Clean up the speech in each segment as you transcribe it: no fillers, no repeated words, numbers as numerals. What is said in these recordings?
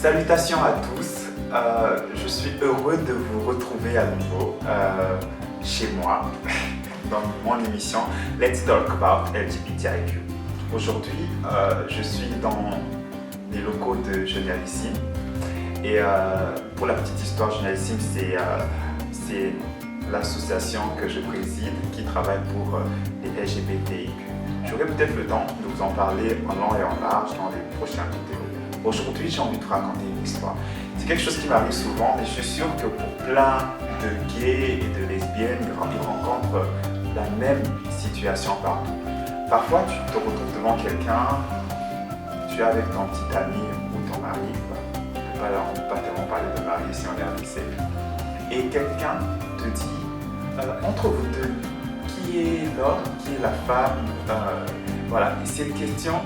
Salutations à tous, je suis heureux de vous retrouver à nouveau chez moi dans mon émission Let's Talk About LGBTIQ. Aujourd'hui, je suis dans les locaux de Génialissime et pour la petite histoire, Génialissime c'est l'association que je préside qui travaille pour les LGBTIQ. J'aurai peut-être le temps de vous en parler en long et en large dans les prochaines vidéos. Aujourd'hui, j'ai envie de vous raconter une histoire. C'est quelque chose qui m'arrive souvent, mais je suis sûr que pour plein de gays et de lesbiennes, ils rencontrent la même situation partout. Parfois, tu te retrouves devant quelqu'un, tu es avec ton petit ami ou ton mari, on ne peut pas tellement parler de mari si on est avec ses, et quelqu'un te dit, entre vous deux, qui est l'homme, qui est la femme, voilà. Et cette question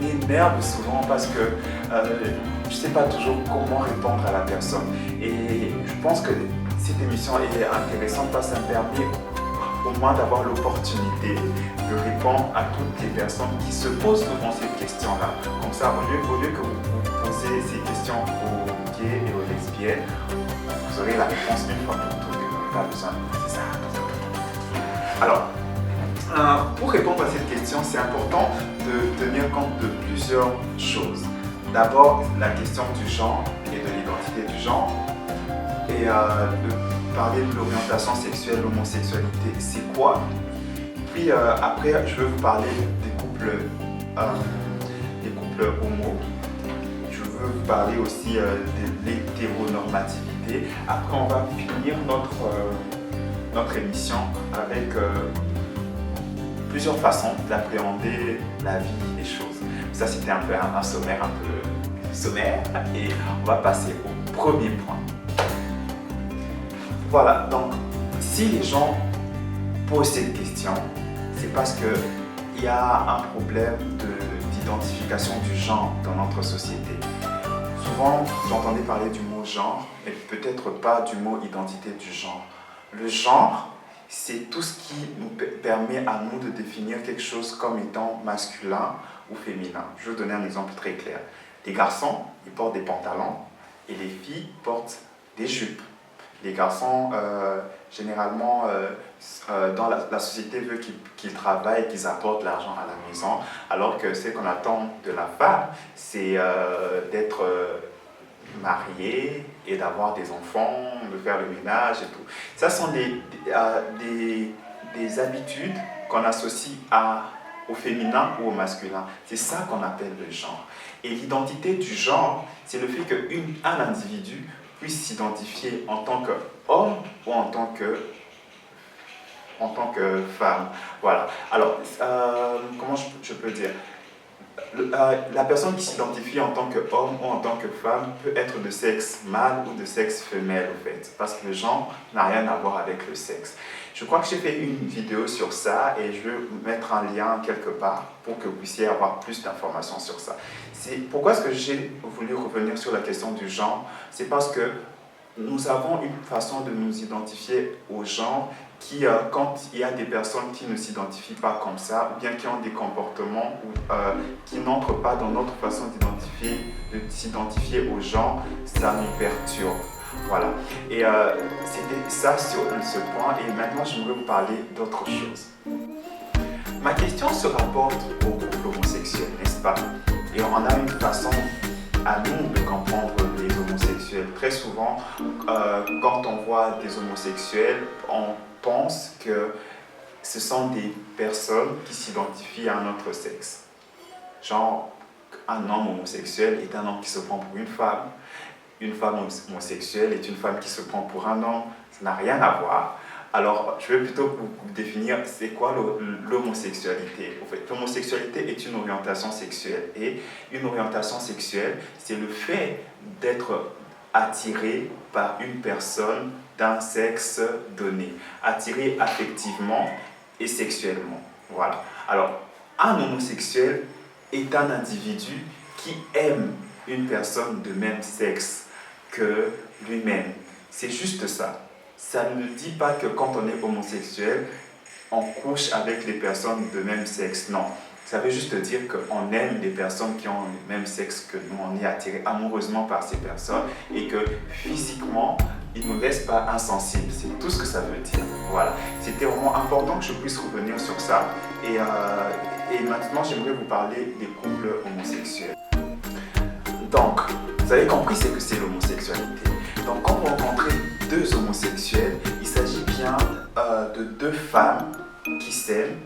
m'énerve souvent parce que je ne sais pas toujours comment répondre à la personne. Et je pense que cette émission est intéressante parce que ça me permet au moins d'avoir l'opportunité de répondre à toutes les personnes qui se posent souvent cette question-là. Comme ça, au lieu que vous posez ces questions aux gays et aux lesbiennes, vous aurez la réponse une fois pour toutes et vous n'avez pas besoin de poser ça. Alors, pour répondre à cette question, c'est important de tenir compte de plusieurs choses. D'abord, la question du genre et de l'identité du genre, et de parler de l'orientation sexuelle, l'homosexualité, c'est quoi. Puis après, je vais vous parler des couples homo. Je veux vous parler aussi de l'hétéronormativité. Après, on va finir notre émission avec plusieurs façons d'appréhender la vie et les choses. Ça, c'était un peu un sommaire, et on va passer au premier point. Voilà, donc si les gens posent cette question, c'est parce qu'il y a un problème d'identification du genre dans notre société. Souvent, vous entendez parler du mot genre, mais peut-être pas du mot identité du genre. Le genre, c'est tout ce qui nous permet à nous de définir quelque chose comme étant masculin ou féminin. Je vais vous donner un exemple très clair. Les garçons, ils portent des pantalons et les filles portent des jupes. Les garçons, généralement, dans la société veut qu'ils travaillent, qu'ils apportent l'argent à la maison, alors que ce qu'on attend de la femme, c'est d'être mariée et d'avoir des enfants, de faire le ménage et tout. Ça sont des habitudes qu'on associe au féminin ou au masculin. C'est ça qu'on appelle le genre. Et l'identité du genre, c'est le fait qu'un individu puisse s'identifier en tant qu'homme ou en tant que femme. Voilà. Alors, comment je peux dire ? La personne qui s'identifie en tant qu'homme ou en tant que femme peut être de sexe mâle ou de sexe femelle, en fait, parce que le genre n'a rien à voir avec le sexe. Je crois que j'ai fait une vidéo sur ça et je vais vous mettre un lien quelque part pour que vous puissiez avoir plus d'informations sur ça. Pourquoi est-ce que j'ai voulu revenir sur la question du genre ? C'est parce que nous avons une façon de nous identifier au genre qui, quand il y a des personnes qui ne s'identifient pas comme ça, ou bien qui ont des comportements qui n'entrent pas dans notre façon de s'identifier au genre, ça nous perturbe. Voilà. Et c'était ça sur ce point. Et maintenant, j'aimerais vous parler d'autre chose. Ma question se rapporte au couple homosexuel, n'est-ce pas? Et on a une façon à nous de comprendre les homosexuels. Très souvent, quand on voit des homosexuels, on pense que ce sont des personnes qui s'identifient à un autre sexe. Genre, un homme homosexuel est un homme qui se prend pour une femme homosexuelle est une femme qui se prend pour un homme. Ça n'a rien à voir. Alors, je vais plutôt vous définir c'est quoi l'homosexualité. En fait, l'homosexualité est une orientation sexuelle. Et une orientation sexuelle, c'est le fait d'être attiré par une personne d'un sexe donné. Attiré affectivement et sexuellement. Voilà. Alors, un homosexuel est un individu qui aime une personne de même sexe que lui-même. C'est juste ça. Ça ne dit pas que quand on est homosexuel, on couche avec les personnes de même sexe. Non. Ça veut juste dire qu'on aime des personnes qui ont le même sexe que nous, on est attiré amoureusement par ces personnes et que physiquement, ils ne nous laissent pas insensibles. C'est tout ce que ça veut dire. Voilà. C'était vraiment important que je puisse revenir sur ça. Et maintenant, j'aimerais vous parler des couples homosexuels. Donc, vous avez compris ce que c'est l'homosexualité. Donc, quand vous rencontrez deux homosexuels, il s'agit bien de deux femmes qui s'aiment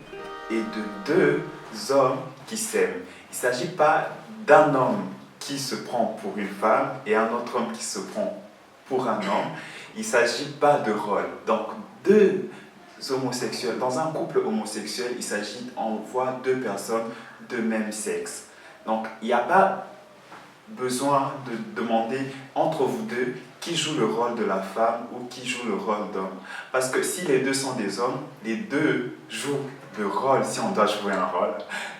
et de deux hommes qui s'aiment. Il ne s'agit pas d'un homme qui se prend pour une femme et un autre homme qui se prend pour un homme. Il ne s'agit pas de rôle. Donc, deux homosexuels, dans un couple homosexuel, il s'agit, on voit deux personnes de même sexe. Donc, il n'y a pas besoin de demander entre vous deux qui joue le rôle de la femme ou qui joue le rôle d'homme. Parce que si les deux sont des hommes, les deux jouent le rôle, si on doit jouer un rôle,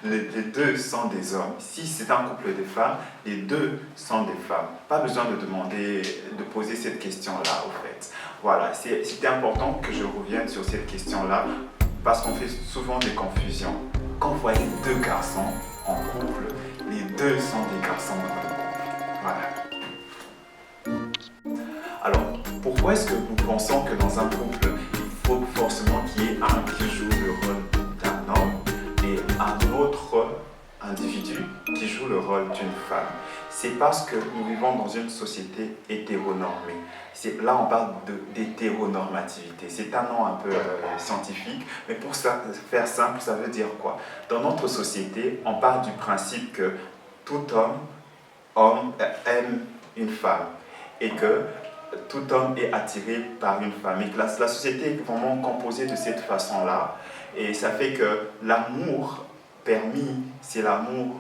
les deux sont des hommes. Si c'est un couple de femmes, les deux sont des femmes. Pas besoin de demander, de poser cette question-là, au fait. Voilà, c'était important que je revienne sur cette question-là, parce qu'on fait souvent des confusions. Quand vous voyez deux garçons en couple, les deux sont des garçons dans le couple. Voilà. Alors, pourquoi est-ce que nous pensons que dans un couple, il faut forcément qu'il y ait un qui joue le rôle d'un homme et un autre individu qui joue le rôle d'une femme? C'est parce que nous vivons dans une société hétéronormée. Là, on parle d'hétéronormativité. C'est un nom un peu scientifique, mais pour faire simple, ça veut dire quoi? Dans notre société, on part du principe que tout homme aime une femme et que tout homme est attiré par une femme. Et que la société est vraiment composée de cette façon-là. Et ça fait que l'amour permis, c'est l'amour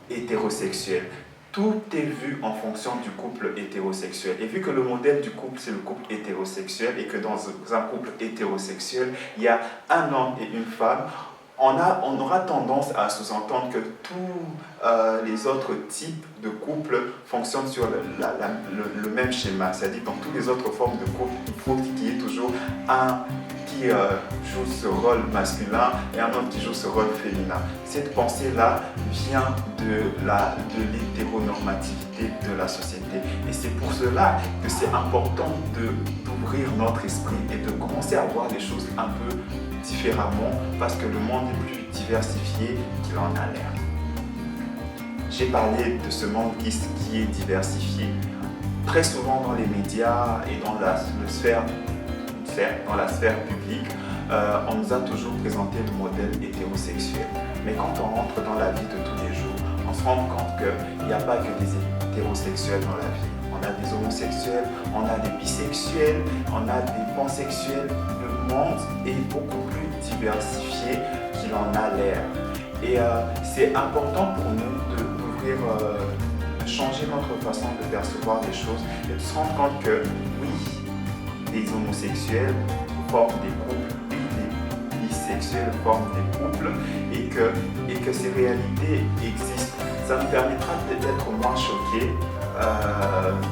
hétérosexuel. Tout est vu en fonction du couple hétérosexuel. Et vu que le modèle du couple, c'est le couple hétérosexuel, et que dans un couple hétérosexuel, il y a un homme et une femme, on aura tendance à sous-entendre que tous les autres types de couples fonctionnent sur le même schéma. C'est-à-dire que dans toutes les autres formes de couple, il faut qu'il y ait toujours un qui joue ce rôle masculin et un autre qui joue ce rôle féminin. Cette pensée-là vient de l'hétéronormativité de la société. Et c'est pour cela que c'est important d'ouvrir notre esprit et de commencer à voir les choses un peu différemment, parce que le monde est plus diversifié qu'il en a l'air. J'ai parlé de ce monde qui est diversifié. Très souvent dans les médias et dans la sphère publique, on nous a toujours présenté le modèle hétérosexuel. Mais quand on rentre dans la vie de tous les jours, on se rend compte qu'il n'y a pas que des hétérosexuels dans la vie. On a des homosexuels, on a des bisexuels, on a des pansexuels. Le monde est beaucoup plus diversifié qu'il en a l'air. Et c'est important pour nous de changer notre façon de percevoir les choses et de se rendre compte que oui, les homosexuels forment des couples, oui, les bisexuels forment des couples et que ces réalités existent. Ça nous permettra d'être moins choqués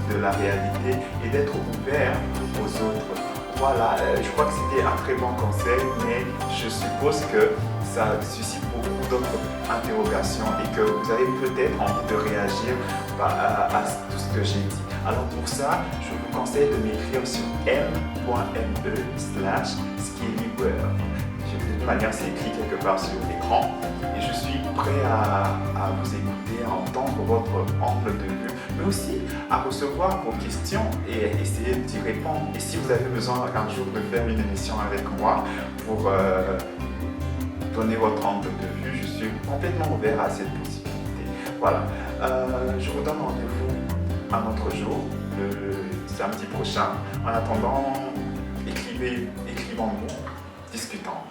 de la réalité et d'être ouverts aux autres. Voilà, je crois que c'était un très bon conseil, mais je suppose que ça suscite beaucoup d'autres interrogations et que vous avez peut-être envie de réagir à tout ce que j'ai dit. Alors pour ça, je vous conseille de m'écrire sur m.me/skillyware. De toute manière, c'est écrit quelque part sur l'écran et je suis prêt à vous écouter, à entendre votre angle de vue, mais aussi à recevoir vos questions et essayer d'y répondre. Et si vous avez besoin un jour de faire une émission avec moi pour donner votre angle de vue, je suis complètement ouvert à cette possibilité. Voilà, je vous donne rendez-vous un autre jour, le samedi prochain. En attendant, écrivons-nous, discutons.